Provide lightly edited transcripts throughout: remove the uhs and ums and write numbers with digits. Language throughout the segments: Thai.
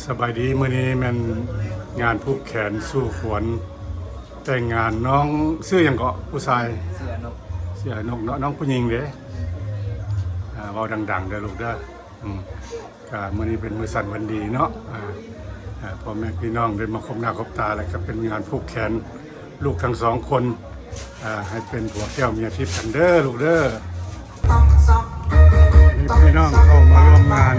สบายดีมื้อนี้มันงานผูกแขนสู่ขวัญแต่งงานน้องชื่อหยังก็ผู้ชายเสือนกเสียนกเนาะน้องผู้หญิงเด้เว้าดังๆเด้อลูกเด้อก็มื้อนี้เป็นมื้อสันวันดีเนาะพ่อแม่พี่น้องได้มาคบหน้าคบตาแล้วก็เป็นงานผูกแขนลูกทั้งสองคนให้เป็นผัวแก้วเมียทิพย์กันเด้อลูกเด้อนี่พี่น้องเข้ามาร่วมงาน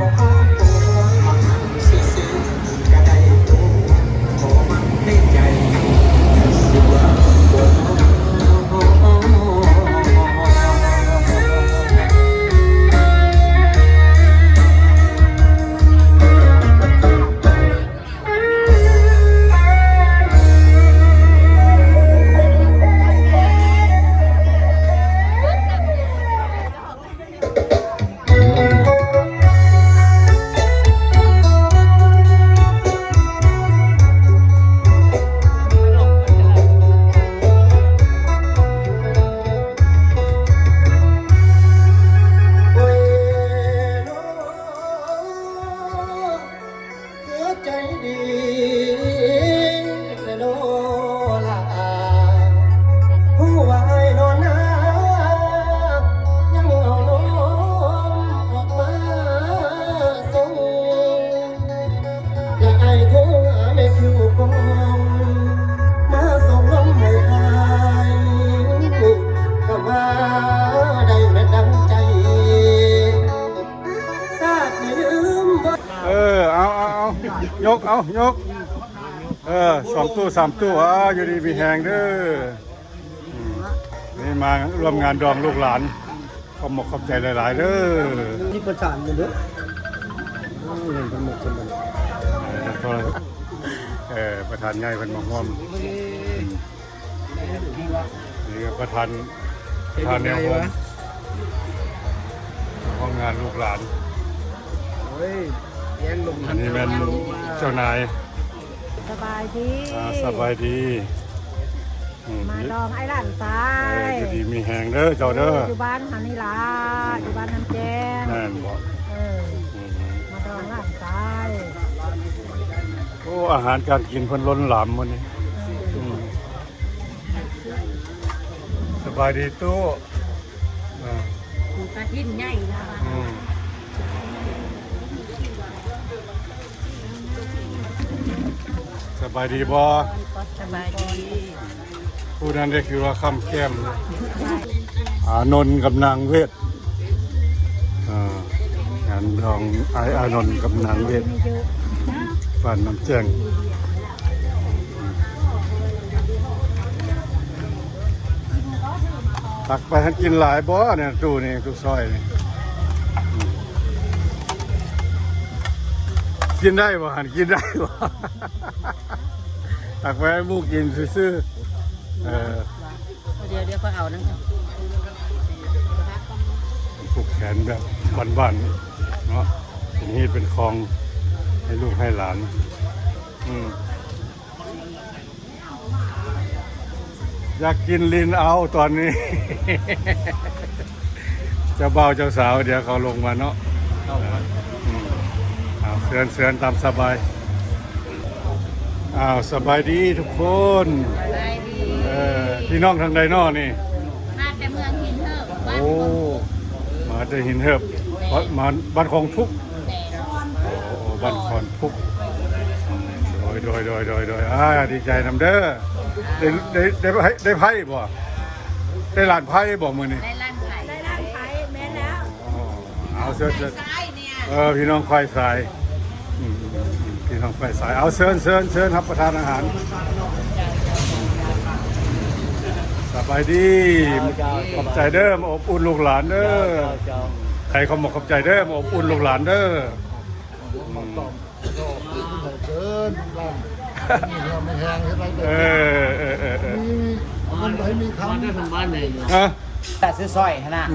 ยก2 ตู้3 ตู้อยู่ดีมีแหงเด้อนี่มารวมงานดองลูกหลานขอบขอบใจหลายๆเด้อนี่ประสานกันเด้อเห็นกันหมดกันเลยประธานใหญ่เป็นมาร่วมนี่ก็ประธานแนวห้องงานลูกหลานอันนี้เป็นเจ้านายสบายดีสบายดีมาดองไอ้หลานตายอยู่ดีมีแหงเด้อเจ้าเด้ออยู่บ้านหานี่ล่ะอยู่บ้านน้ำแจ้งนั่นบอกมาดองหลานตายโอ้อาหารการกินคนล้นหลามวันนี้สบายดีตู้ตาหินใหญ่นะสบายดีบ่สบายดีผู้นั้นได้คือว่าคำแก้มอานนท์กับนางเวทงานดองอานนท์กับนางเวทบ้านน้ำแจ้งตักไปให้กินหลายบ่เนี่ยตู้นี่ตู้ซอยนี่กินได้บ่หันกินได้บ่ตักไว้ให้มูกินซื่อเดี๋ยวก็เอานั่นผูกแขนแบบบ้านๆเนาะเป็นฮีดเป็นคลองให้ลูกให้หลานอยากกินลินเอาตอนนี้ เจ้าบ่าวเจ้าสาวเดี๋ยวเขาลงมาเนาะเสือนตามสบายสบายดีทุกคนพี่น้องทางใดนอนี่มาแต่เมืองหินเหิบโอ้มาแต่หินเหิบมาบ้านของทุกบ้านคอนทุกโดยดีใจนำเด้อได้ไพ่บ่ได้หลานไพ่บ่มือนี่ได้ล้านไผ่แม่แล้วเอาเสื้อพี่น้องไฟสายพี่น้องไฟสายเอาเชิญครับประทานอาหารสบายดีขอบใจเด้อมาอบอุ่นลูกหลานเด้อใครเขาบอกขอบใจเด้อมาอบอุ่นลูกหลานเด้อไม่แห้งใช่ไหมมันไม่มีคำทำบ้านไหนแต่ซื้อสร้อยนะ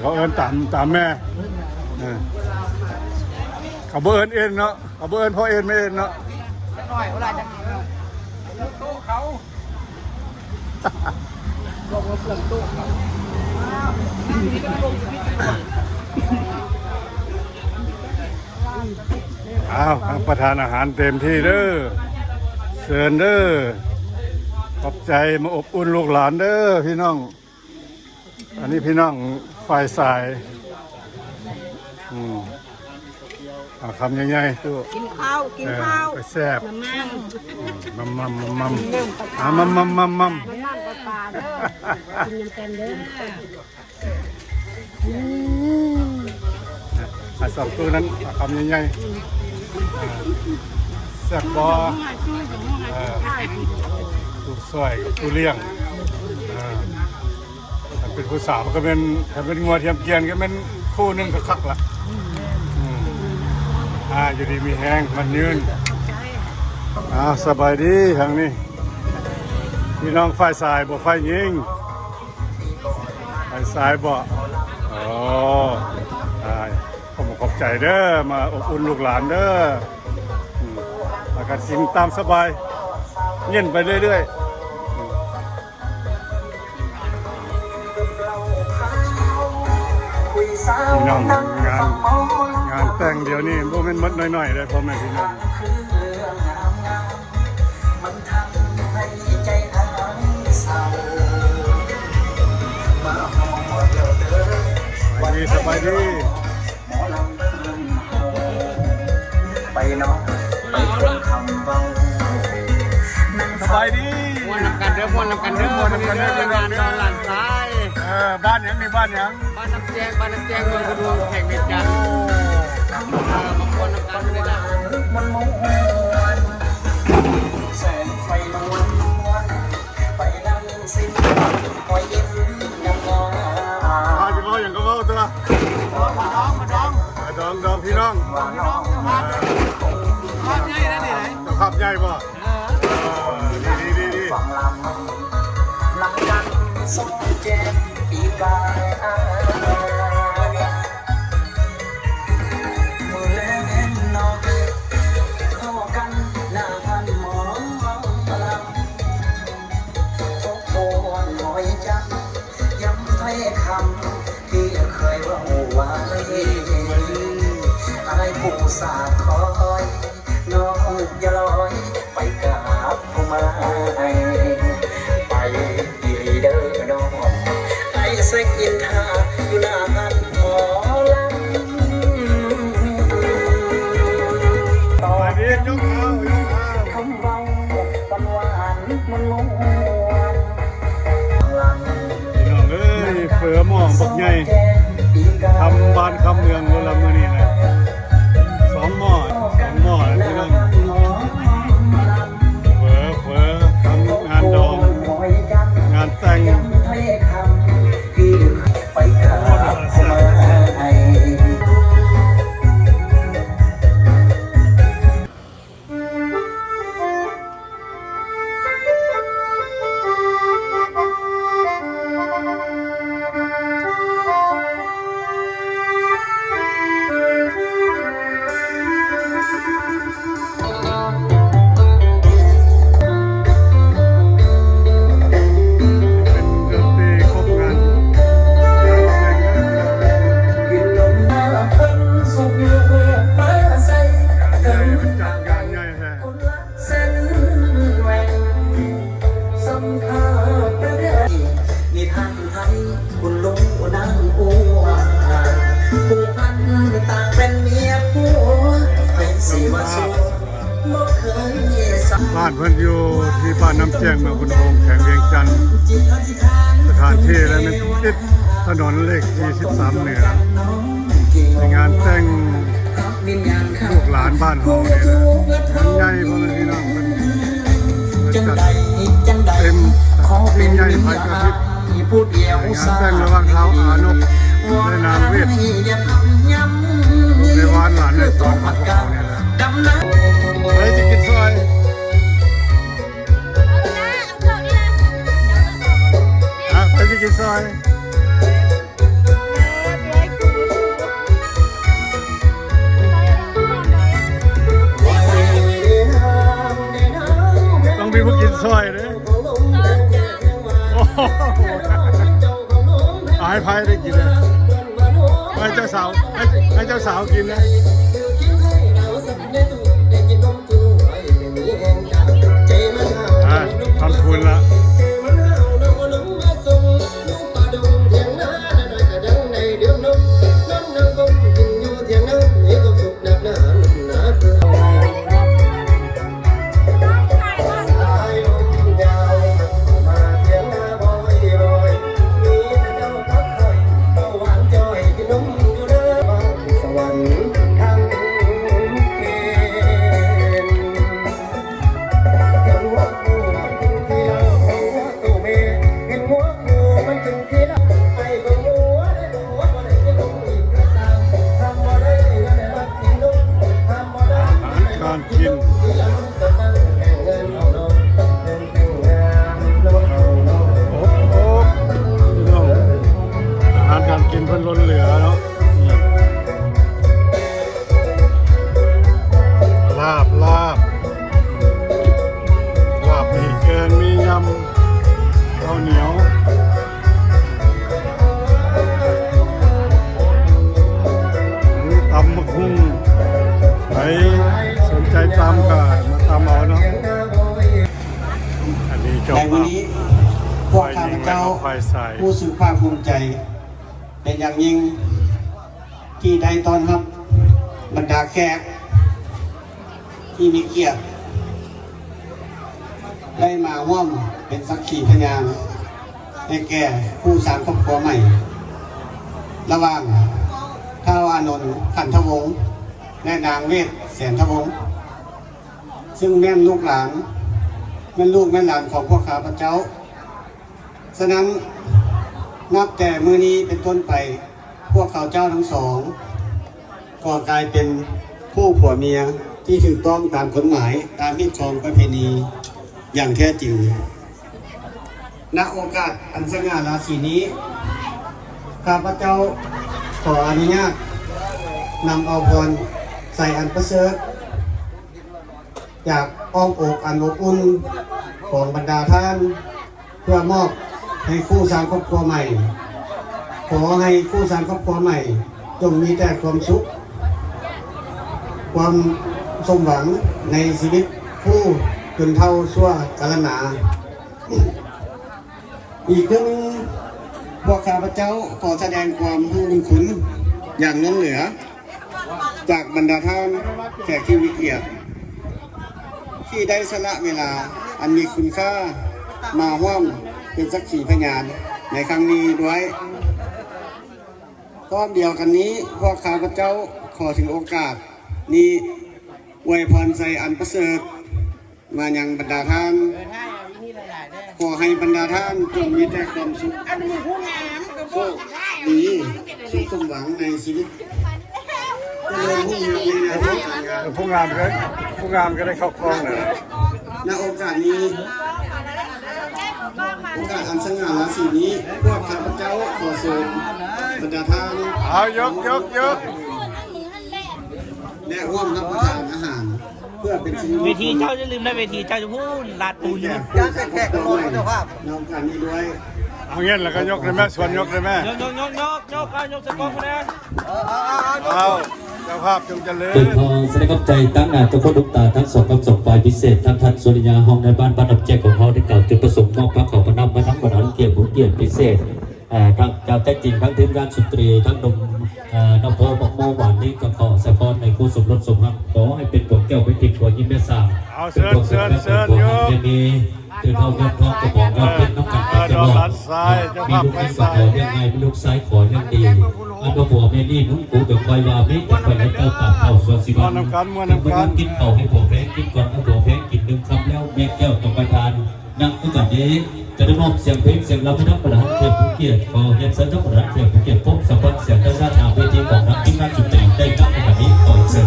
เขาเอิ้นตามแม่เขาเบิร์นเอ็นเนาะเขาเบิร์นพ่อเอ็นไม่เอ็นเนาะหน่อยเวลาจะโต๊ะเขาลงมาเปลือกโต๊ะเขา อ้าวประทานอาหารเต็มที่เด้อเชิญเด้อขอบใจมาอบอุ่นลูกหลานเด้อพี่น้องอันนี้พี่น้องฝ่ายสายเอาคำใหญ่ๆตู้ กินข้าวกินข้าว ไปแซ่บ น้ำมัน มัมมัมมัม น้ำมันปลาเด้อกินน้ำกันเด้อ สองตู้นั้นเอาคำใหญ่ๆแซ่บบอตู้ซอยกับตู้เลี้ยงถ้าเป็นผู้สาวก็เป็นถ้าเป็นงัวเทียมเกียนก็เป็นคู่หนึงก็คักละอยู่ดีมีแห้งมันยืนสบายดีทางนี้พี่น้องฝ่ายสายบ่ฝ่ายยิงฝ่ายสายบ่ผมขอบใจเด้อมาอบอุ่นลูกหลานเด้อแล้วก็กินตามสบายเย็นไปเรื่อยๆพี่น้องงานแต่งเดี๋ยวนี้โมเมนต์มัดหน่อยๆเลยพ่อแม่พี่น้องสบายดีไปเนาะสบายดีม้วนนำกันเด้อม้วนนำกันเด้อม้วนนำกันเด้องานนอนหลานซ้ายบ้านยังนี่บ้านยังบ้านน้ำแจงเมืองกระดูแข่งเด็ดจันมาม้วนนำกันเลยนะแสงไฟนวลไปดังสิ้นคอยยิ้มยังงอจะเขาอย่างก็เขาตัวดองพี่น้องภาพใหญ่นะนี่ไหนภาพใหญ่ป่ะดีฝั่งลำนักกันส่งเจ็บปีกายมือเล่นนอกเข้ากันหน้าพันหมองพลังทบทวนหอยจังย้ำถ้อยคำที่เคยว่าไว้อะไรผู้สาคอยน้องอย่าลอยไปกับผู้มาไปดีเด้อน้องไอ้เซ็กอินทาอยู่หน้าหันหมอลำต่อเดียวยกคำเบากันหวานมันม้วนพี่น้องเอ้ยเฟือหมองบักใหญ่ทำบ้านคำเมืองเราเมื่อนี้นะสองหม้อพี่น้องเฟือทำงานดองงานแต่งไปบ้านเพิ่นอยู่ที่บ้านน้ำแจ้งเมืองบุญโฮมแข่งเวียงจันทร์สถานที่และมันติดถนนเลขที่13เหนือในงานแต่งลูกหลานบ้านเฮาเนี่ยงานใหญ่พ่อแม่พี่น้องมันจัดเต็มยิ่งใหญ่ไฟกระพริบงานแต่งระหว่างเท้าอานกในนามเวทในวานหลานในสอนของพวกเขาเนี่ยแหละเฮ้ยจะกินซอยไปจะกินซอยต้องมีพวกกินซอยเลยให้พายได้กินเลยให้เจ้าสาวกินนะ ทำคุณละการกินโอ้โหพี่น้องอาหารการกินเพิ่นล้นเหลือเนาะลาบมีแกงมียำข้าวเหนียวมีตำมะคุ้งใครสนใจตามก็มาตามเอาเนาะอันนี้จบ ในวันนี้พวกข้าพเจ้า ไฟใส่ ผู้สื่อความภูมิใจ เป็นอย่างยิ่งที่ได้ต้อนรับบรรดาแขกที่มีเกียรติได้มาร่วมเป็นสักขีพยานให้แก่ผู้สร้างครอบครัวใหม่ ระหว่างท้าวอานนท์ขันธวงศ์และนางเวทแสนทวงศ์ซึ่งแม่นลูกหลานแม่นลูกแม่นหลานของพวกข้าพเจ้าฉะนั้นนับแต่มื้อนี้เป็นต้นไปพวกเขาเจ้าทั้งสองก็กลายเป็นผู้ผัวเมียที่ถูกต้องตามกฎหมายตามพิธีประเพณีอย่างแท้จริงณโอกาสอันสง่าราศีนี้ข้าพเจ้าขออนุญาตนำเอาพรใส่อันประเสริฐจากอ้อมอกอันอบอุ่นของบรรดาท่านเพื่อมอบให้คู่สร้างครอบครัวใหม่ขอให้คู่สร้างครอบครัวใหม่จงมีแต่ความสุขความสมหวังในชีวิตผู้จนเท่าชั่วกาลนาอีกครั้งพวกข้าพเจ้าขอแสดงความรู้บุญคุณอย่างล้นเหลือจากบรรดาท่านแขกที่มีเกียรติที่ได้สละเวลาอันมีคุณค่ามาร่วมเป็นสักขีพยานในครั้งนี้ด้วยพร้อมเดียวกันนี้พวกข้าพเจ้าขอถึงโอกาสนี้อวยพรใจอันประเสริฐมายังบรรดาท่านขอให้บรรดาท่านจงมีแต่ความสุขโชคดีสุขสมหวังในชีวิตเจริญรุ่งเรืองในหน้าที่การงาน ผู้งามก็ได้เข้ากล้องเลย ณโอกาสนี้โอกาสอันสง่าราศีนี้พวกข้าพเจ้าขอเชิญบรรดาท่าน เอายก และร่วมรับประทานอาหารเพื่อเป็นสิ่งมงคล เวทีเจ้าจะลืมนะเวทีเจ้าจะพูดลาดปูน ย่านแขกกันลงเจ้าภาพในโอกาสนี้ด้วย เอาเงี้ยแล้วก็ยกเลยแม่ส่วนยกเลยแม่ ยกสกอร์คะแนน เอาเจ้าภาพจงเจริญ โดยพอแสดงกับใจตั้งหน้าเจ้าพ่อลูกตาทั้งสองกับสองฝ่ายพิเศษทั้งทันสุริยาห้องในบ้านดับแจกของเขาได้กล่าวจุดประสงค์มอบพระขอพระนำมาทั้งประธานเกียรติผู้เกียรติพิเศษทั้งเจ้าแต่จริงทั้งทีมงานสุตรีทั้งนมนพบอกโมหวานนี้ก็ขอสะพอนในคู่สมรสสมรักขอให้เป็นตัวแก้วเป็นติดตัวยิ้มแม่สาว เอาเชิญยก ตื่นเอาเงินทองกระบอกเราเป็นน้ำกันกันตลอดมีลูกให้ขอยังไงมีลูกซ้ายขอยังดีอันก็บัวแม่นี่นุ่งกูแบบไฟวาไม่จะไปให้เต้าปากเต้าส่วนสิวันมันกินเข่าให้ผัวแพ้กินก่อนให้ผัวแพ้กินหนึ่งคำแล้วแม่แก้วต้องไปทานนั่งด้วยกันนี้จะได้มอบเสียงเพลงเสียงรำให้นักประธานเทียบผู้เกียรติขอเรียนเชิญนักประธานเทียบผู้เกียรติพบสัมผัสเสียงด้านหน้าทางเวทีของนักทีมงานสุดใจได้รับในวันนี้ต่อเชิญ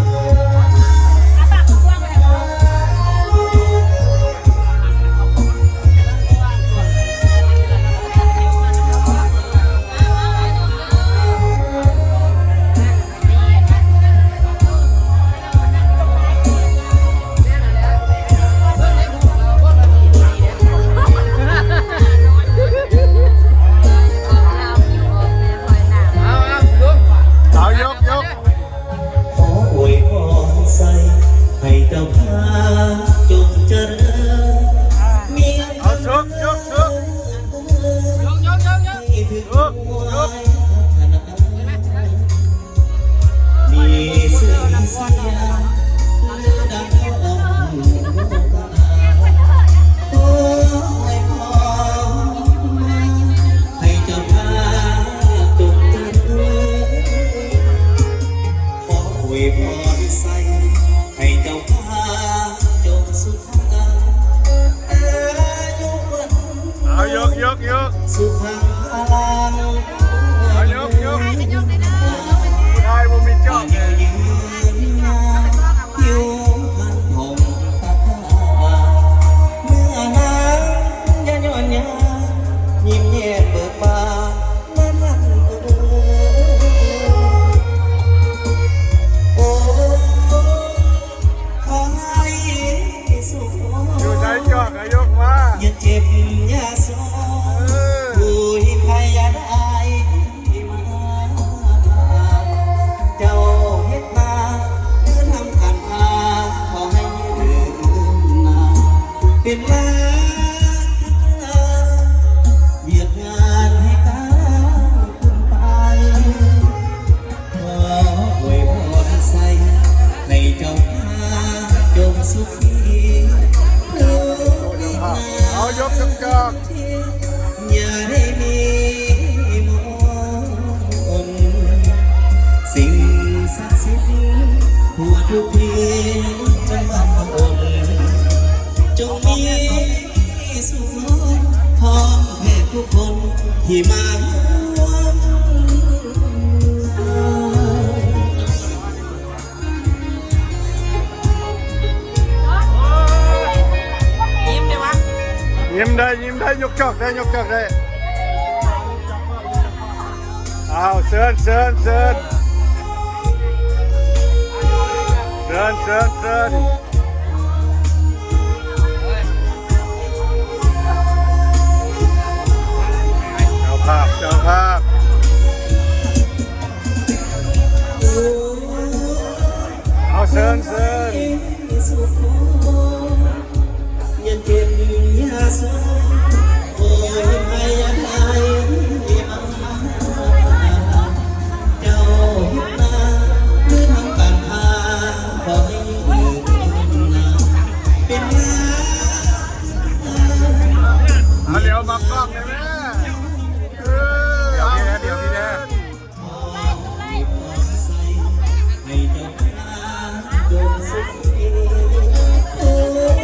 เอายก ขออวยพรใส่ ให้เจ้าพาจงเจริญมี เอาชกยกชก ให้ถึงวันพัฒนามีเสียงเสียงเลือดังอ่อนโอ้ยพอให้เจ้าพาจงเจริญขออวยพรใส่ให้เจ้าพาจงสุขอายุวัน เอายกยกยก สุขังพลัง เอายกยกผู้ชายบ่มีจอบเลย ยืนยาวผิวพรรณผ่องตาเมื่อนางยันย้อนยายิ้มแย้มเบิกบานนั่นโอ้ขอให้สุข อยู่ไหนจอกอะยกมา อย่าเจ็บอย่าโศก เออ ผู้ให้ใครอย่าได้มาเจ้าเฮ็ดมาเดินทำการค้าขอให้ยืนนานเป็นมาเวียดงานให้ตามขึ้นไปขออวยพรใส่ในเจ้าพาจงสุขีลูกอีกนา เอายกจอก อย่าได้มีมนสิ่งศักดิ์สิทธิ์ทั่วทุกที่จังหวัดอุบลจงมีสุขพร้อมแผ่ทุกคนที่มาร่วม ยิ้มเลยวะ ยิ้มได้ยิ้มได้ยกจอกได้ยกจอกได้เอาเชิญเชิญเชิญเชิญเชิญเชิญเจ้าภาพเจ้าภาพเอาเชิญเชิญ สุขอย่าเจ็บอย่าโศกโอ้ยใครอย่าได้มาเจ้าเฮ็ดมาหรือทำการค้าขอให้ยืนนานเป็นงาน เอาเดี๋ยวมากล้องเลยแม่เดี๋ยวพี่นะเดี๋ยวพี่นะ ให้เจ้าพาจงสุขีโอ้ย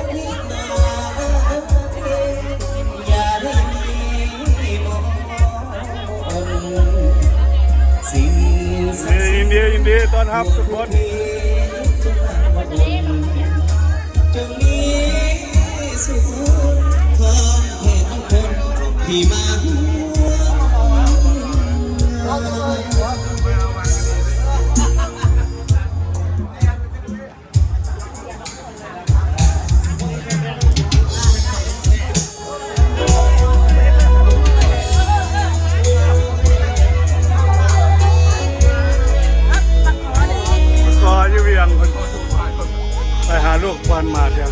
นาอย่าได้มีมนสิ่งศักดิ์สิทธิ์ ยินดีต้อนรับทุกคน จงมีสุขพร้อมแผ่ทุกคนที่มาร่วม ก็อยู่เวียงคนไปหาลูกควันมาเดียว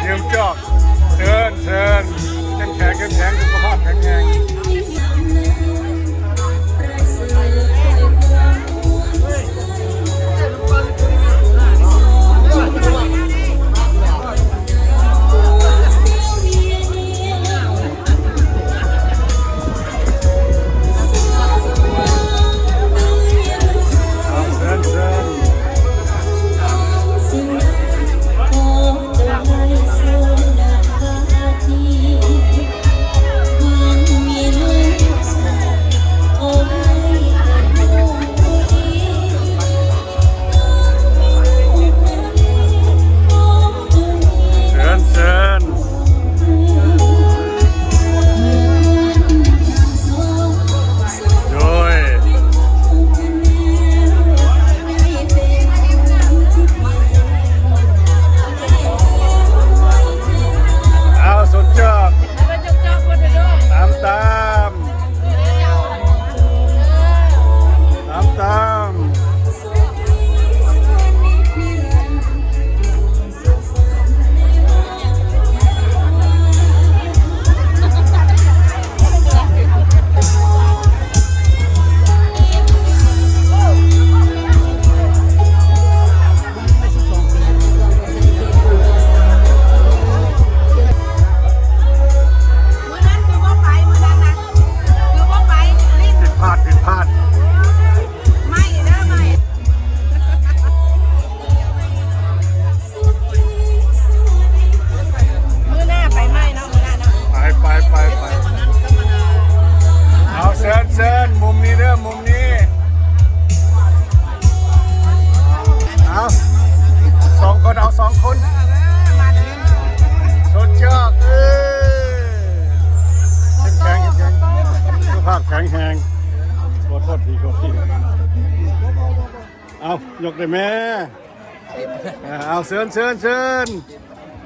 เยี่ยมจอกเชิญเชิญเข้มแข็งสุขภาพแข็งแรง เ 2 คนชนจอกแข็งสุขภาพแข็งแรงขอโทษทีเอายกได้แม่เอาเชิญ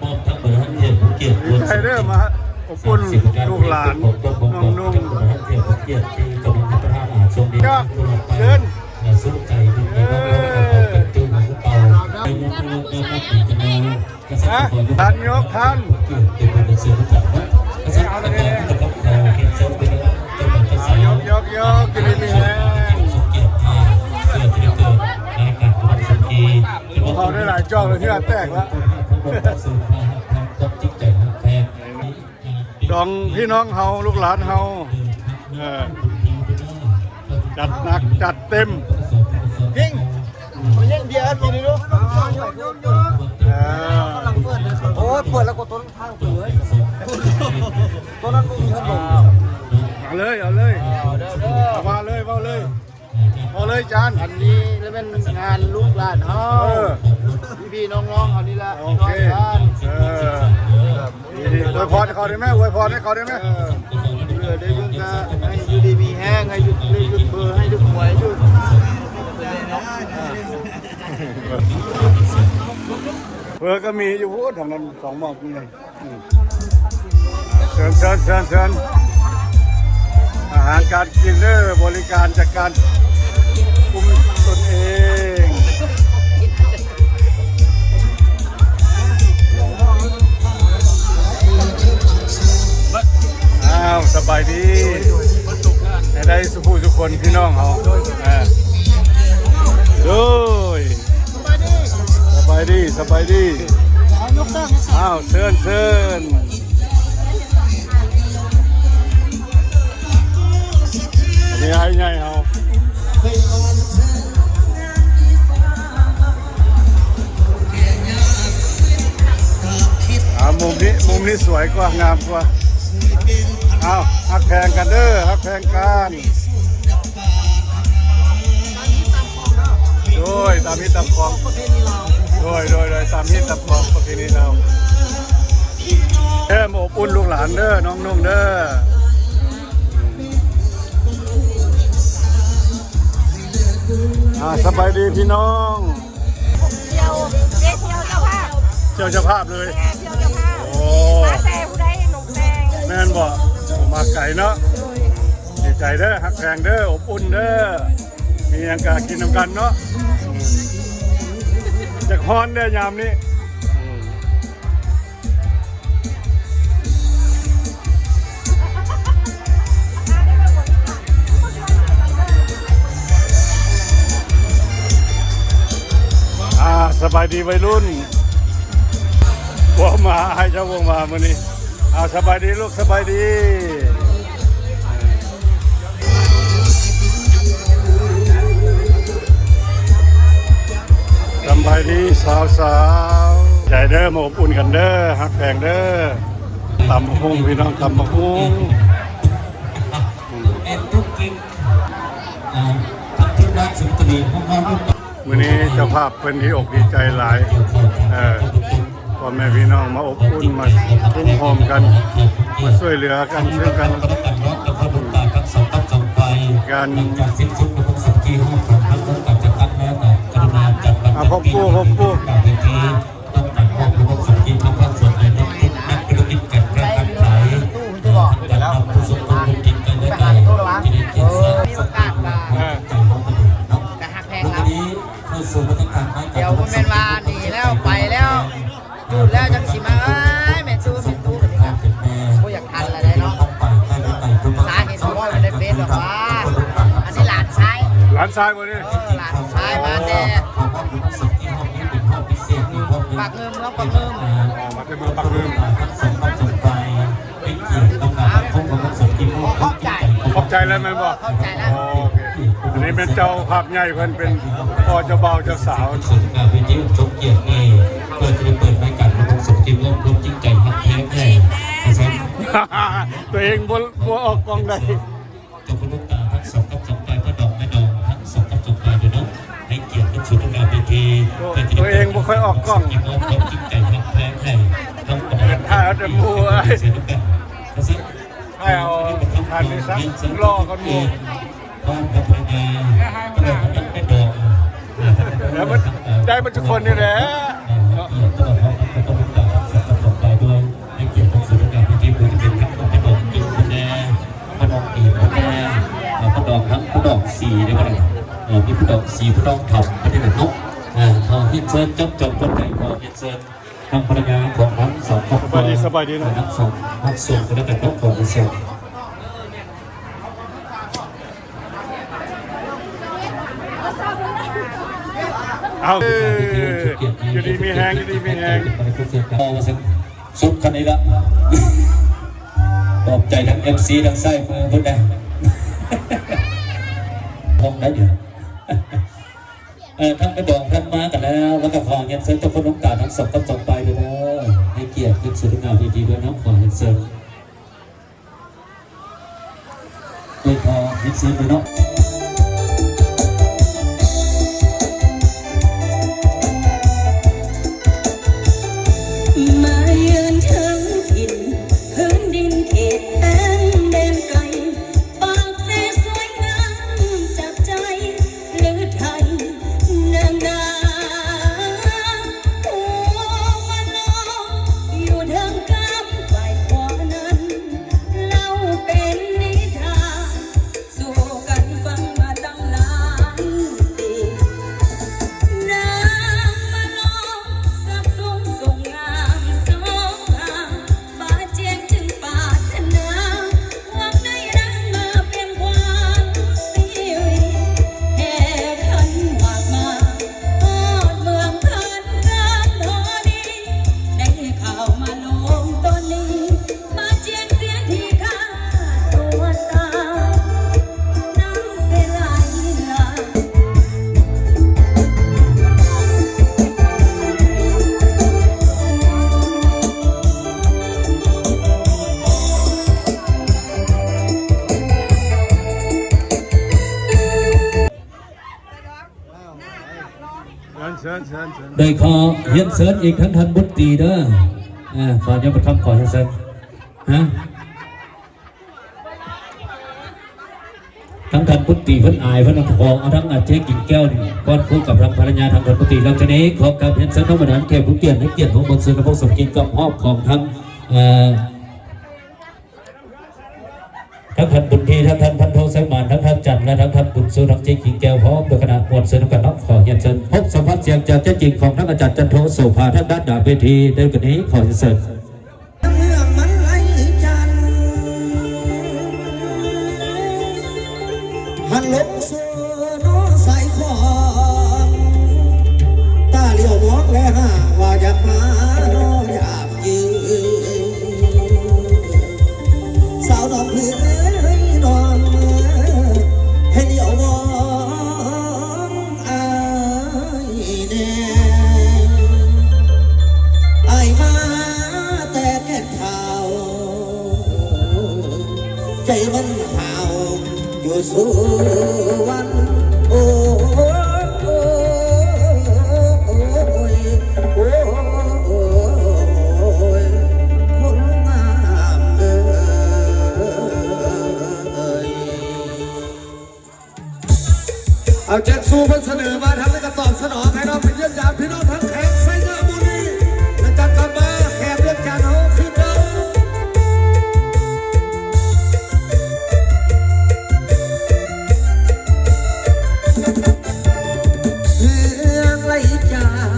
มอบทั้งบริหารเทพผู้เกียรติ ดีใจเด้อมาอบอุ่นลูกหลานนุ่ม บริหารเทพผู้เกียรติที่กำลังพัฒนาอาชีพนี้ ๆก็ ทุกไป เชิญ สุขใจที่มีน้องๆเป็นตัวหนังเป่าในมุมเราปีกันแล้วกษัตริย์ขอยุ ท่านยกท่าน เกียรติเป็นคนในเสือจักรวรรดิกษัตริย์ประกอบกับแถวเขียนเซลเป็นตัวเป็นภาษาย กกินดีแห้ง สมเกียรติเพื่อที่จะเกิดรายการความสมกี เขาได้หลายจอกเลยที่อาแตกแล้ว สู่พระหัตถ์ความจริงใจหักแพง ดองพี่น้องเฮาลูกหลานเฮาจัดหนักจัดเต็ม ยิ่งมันยิ่งเบียร์กินนี่ลูก โอ้ยเปิดแล้วก็ต้นข้างเปื่อยต้นนั้นมึงครับผม เอาเลยมาเลยจาน อันนี้แล้วเป็นงานลูกหลานเฮาพี่น้องๆเอานี่ละ โอเคดีอวยพรให้เขาได้ไหมอวยพรให้เขาได้ไหม เรือได้เพิ่งจะให้อยู่ดีมีแห้งให้หยุดเลยหยุดเบอร์ให้หยุดหวยหยุด เพื่อก็มีอยู่พูดทางนั้น2 หม้อนี่ไงเชิญอาหารการกินเด้อบริการจากการคุมตนเองสบายดีให้ได้สุภูสุคนพี่น้องเขาด้วยสบายดีอ้าวเชิญอันนี้ไอ้ใหญ่เขามุมนี้สวยกว่างามกว่าอ้าวฮักแพงกันเด้อฮักแพงกันโดยตามนี้ตามของโดยตามนี้ตามของประเพณีเราอบอุ่นลูกหลานเด้อน้องนุ่งเด้อสบายดีพี่น้องเที่ยวเจ้าภาพเลยโอ้แม่นบ่มาไก่เนาะดีใจเด้อฮักแพงเด้ออบอุ่นเด้อมีอย่างกากินน้ำกันเนาะจากฮอนเด้อยามนี้สบายดีวัยรุ่นวงมาให้เจ้าวงมามื้อนี้สบายดีลูกสบายดีสบายดีสาวใจเด้อมาอบอุ่นกันเด้อฮักแพงเด้อตำบักหุ่งพี่น้องตำบักหุ่ง ทุกกินทักทิพย์รักสุนทรีห้องลูก มื้อนี้เจ้าภาพเป็นที่อกดีใจหลายพ่อแม่พี่น้องมาอบอุ่นมาทุ่มโฮมกันมาช่วยเหลือกันซึ่งกันการพบผู้ต้องการพบผู้สัมผัสทั้งความสนใจนักธุรกิจการค้าการขายการนำผู้สมรู้กินกันและกันที่ได้เขียนเสื้อสังกัดใจของตัวเองเนาะวันนี้เข้าสู่บรรยากาศเดี๋ยวมันเป็นว่าหนีแล้วไปแล้วหยุดแล้วจังสิมาแม่ตู้กูอยากทันอะไรเนาะสาเหตุว่าในเฟซบอกว่าอันนี้หลานชายวันนี้หลานชายมาแต่ปากเงิมแล้วปากเงิมมาเป็นเมืองปากเงิมขอบใจแล้วไหมบอกขอบใจแล้วอันนี้เป็นเจ้าภาพใหญ่เพิ่นเป็นพ่อเจ้าบ่าวเจ้าสาวส่วนการเป็นยิ่งสมเกียรตินี่เปิดรายการระบบสมจิตร่วมจริงใจฮักแท้แท้ตัวเองบ่ออกกองใดจะเป็นลูกตาทั้งสองกับสองปลายพระดอกแม่ดองทั้งสองกับสองปลายเดี๋ยวน้องให้เกียรติเป็นสุดงามเป็น ที ตัวเองบ่ค่อยออกกล้อง มอบความจริงใจรับแพ้ให้ต้องประดับ ถ้าเอาแต่มัว เสียทุกกันเพราะฉะนั้น ให้เอาทานนี้สักล่อกันหมู่ ความกับปัญญาตลอดทั้งได้ดอก แล้วมันได้มาทุกคนนี่แหละ ตลอดทั้งก็ต้องต่อสัตว์ต่อไปด้วยให้เกียรติทั้งสื่อการพิธีเพื่อจะเป็นทั้งพระดอกอีกพระแน่พระดอกอีกพระแน่พระดอกทั้งพระดอกสี่ได้ก็ได้มีพระดอกสี่พระดอกถับพระเดชนกทองเฮียนเซิร์จบคนไทยทองเฮียนเซิร์ทางภรรยาของทั้งสองครอบครัวทั้งสองนักส่งและกันนกของเซิร์เอาอยู่ดีมีแหงอยู่ดีมีแหง สุดคันนี้ละปลอบใจทั้ง MC ทั้งไส้มือพุ่นนะห้องนั้นอยู่ทั้งกระดองท่านมากันแล้วก็ขอเงินเซ็นทุกคนน้องตาทั้งสองกับสองไปเลยนะให้เกียรติเป็นสื่องานดีๆด้วยน้องขอเงินเซ็นโดยพอเงินเซ็นไปเนาะมาเยือนถึงถิ่นพื้นดินเขตแดนไกลปากเสสวยงามจับใจหรือไทยนางนาหัวมันลอยอยู่ทางกำฝ่ายขวานั้นเล่าเป็นนิทานสู่กันฟังมาตั้งหลายปีนางมาลองสักสูงส่งงามสองงามบาดเจ็บจึงปาถนาหวังได้รักมาเป็นความสิริแห่ขันหมากมาทอดเมืองพันกันพอดีได้ข่าวมาลงตอนนี้บาดเจ็บเสียที่ข้าตัวตาน้ำเสียไหลหลาก เชิญ โดยขอเฮียนเซิร์อีกทั้งทันบุตรีเด้อขอยังประคำขอเฮียนเซิร์ทั้งทันบุตรีเพิ่นอายเพิ่นทองเอาทั้งอาเจ๊กิ่งแก้วนี่ก้อนคู่กับทางภรรยาทางทันบุตรีหลังจากนี้ขอการเฮียนเซิร์ทั้งหมดนั้นแขกผู้เกียรติให้เกียรติของบนสื่อระบบสมกินกับมอบของทั้งทันบุตรีทั้งทันพันโทไซมานทั้งทันจันทร์และทั้งทันบุตรสุนัขเจ๊กิ่งแก้วพร้อมโดยคณะมวลเสนอกันนักขอเฮียนเซิร์พบสัมผัสเสียงจากเจ๊กิ่งของทั้งอาจารย์จันโทโสภาทั้งด้านดาบเวทีในวันนี้ขอเฮียนเซิร์ เมื่อมันไหลจันหันลงสู่น้อสายคอนตาเลี้ยวมองและห่าว่าอยากมาน้ออยากยืนสาวน้องเพื่อนน้องให้เลี้ยวมองอายแน่อายมาแต่แค่ข่าวใจมันห่าวอยู่สู่วันโอ้ยโอ้ยโอ้ยคนงามเอ้ยเอาแจ็คซูเพิ่นเสนอมาทำแล้วก็ตอบสนองให้เราเป็นเยี่ยมยามพี่น้องทั้งแขกไซเนอร์บุรีและจัดกลับมาแขกเรียกจานเขาคือเดิมเรื่องไหลจาก